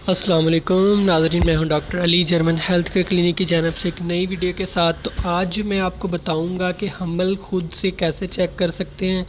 अस्सलाम वालेकुम नाज़रीन, मैं हूं doctor Ali German health care clinic की जानिब से एक नई वीडियो के साथ। तो आज मैं आपको बताऊंगा कि हमल खुद से कैसे चेक कर सकते हैं।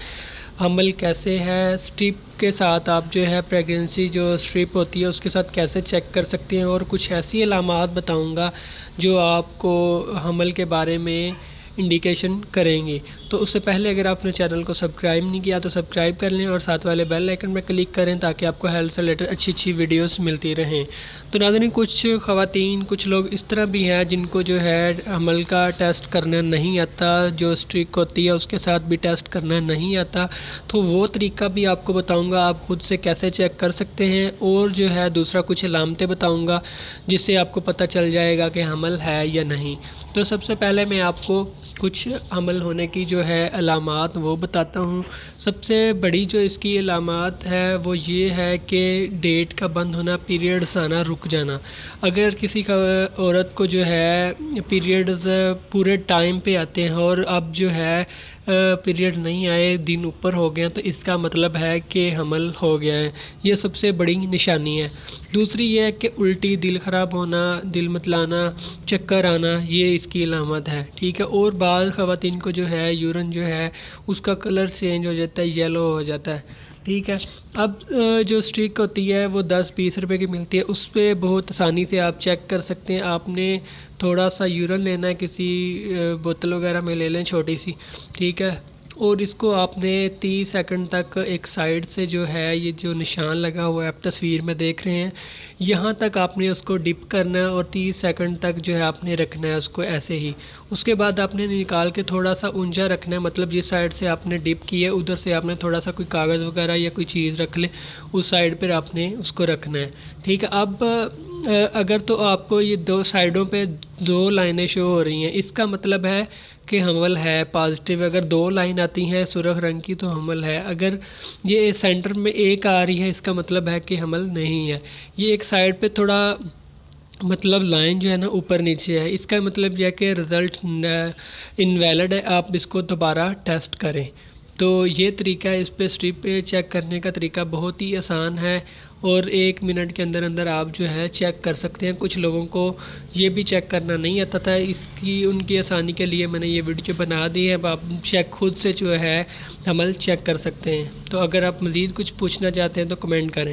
हमल कैसे है, स्ट्रिप के साथ आप जो है प्रेगनेंसी जो स्ट्रिप होती है उसके साथ कैसे चेक कर सकते हैं, और कुछ ऐसी अलामात बताऊंगा जो आपको हमल के बारे में इंडिकेशन करेंगे। तो उससे पहले अगर आपने चैनल को सब्सक्राइब नहीं किया तो सब्सक्राइब कर लें और साथ वाले बेल आइकन पर क्लिक करें ताकि आपको हेल्थ से रिलेटेड अच्छी अच्छी वीडियोस मिलती रहें। तो नाज़रीन, कुछ ख़वातीन, कुछ लोग इस तरह भी हैं जिनको जो है हमल का टेस्ट करना नहीं आता, जो स्ट्रिक होती है उसके साथ भी टेस्ट करना नहीं आता। तो वो तरीका भी आपको बताऊँगा आप खुद से कैसे चेक कर सकते हैं, और जो है दूसरा कुछ अलामतें बताऊँगा जिससे आपको पता चल जाएगा कि हमल है या नहीं। तो सबसे पहले मैं आपको कुछ हमल होने की जो है अलामात वो बताता हूँ। सबसे बड़ी जो इसकी अलामात है वो ये है कि डेट का बंद होना, पीरियड्स आना रुक जाना। अगर किसी का औरत को जो है पीरियड्स पूरे टाइम पे आते हैं और अब जो है पीरियड नहीं आए, दिन ऊपर हो गए, तो इसका मतलब है कि हमल हो गया है। ये सबसे बड़ी निशानी है। दूसरी ये है कि उल्टी, दिल ख़राब होना, दिल मतलाना, चक्कर आना, ये इसकी अलामत है। ठीक है। और बाज़ ख़वातीन को जो है यूरिन जो है उसका कलर चेंज हो जाता है, येलो हो जाता है। ठीक है। अब जो स्ट्रिक होती है वो 10-20 रुपए की मिलती है, उस पर बहुत आसानी से आप चेक कर सकते हैं। आपने थोड़ा सा यूरिन लेना है, किसी बोतल वगैरह में ले लें छोटी सी। ठीक है। और इसको आपने 30 सेकंड तक एक साइड से जो है ये जो निशान लगा हुआ है आप तस्वीर में देख रहे हैं, यहाँ तक आपने उसको डिप करना है और 30 सेकंड तक जो है आपने रखना है उसको ऐसे ही। उसके बाद आपने निकाल के थोड़ा सा ऊंचा रखना है, मतलब जिस साइड से आपने डिप की है उधर से आपने थोड़ा सा कोई कागज़ वगैरह या कोई चीज़ रख ले, उस साइड पर आपने उसको रखना है। ठीक है। अब अगर तो आपको ये दो साइडों पे दो लाइनें शो हो रही हैं, इसका मतलब है कि हमल है पॉजिटिव। अगर दो लाइन आती हैं सुर्ख रंग की तो हमल है। अगर ये सेंटर में एक आ रही है इसका मतलब है कि हमल नहीं है। ये एक साइड पे थोड़ा मतलब लाइन जो है ना ऊपर नीचे है, इसका मतलब यह है कि रिज़ल्ट इनवैलिड है, आप इसको दोबारा टेस्ट करें। तो ये तरीका है, इस पे स्ट्रिप पे चेक करने का तरीका बहुत ही आसान है और 1 मिनट के अंदर अंदर आप जो है चेक कर सकते हैं। कुछ लोगों को ये भी चेक करना नहीं आता था, इसकी उनकी आसानी के लिए मैंने ये वीडियो बना दी है। अब आप चेक खुद से जो है हमल चेक कर सकते हैं। तो अगर आप मज़ीद कुछ पूछना चाहते हैं तो कमेंट करें।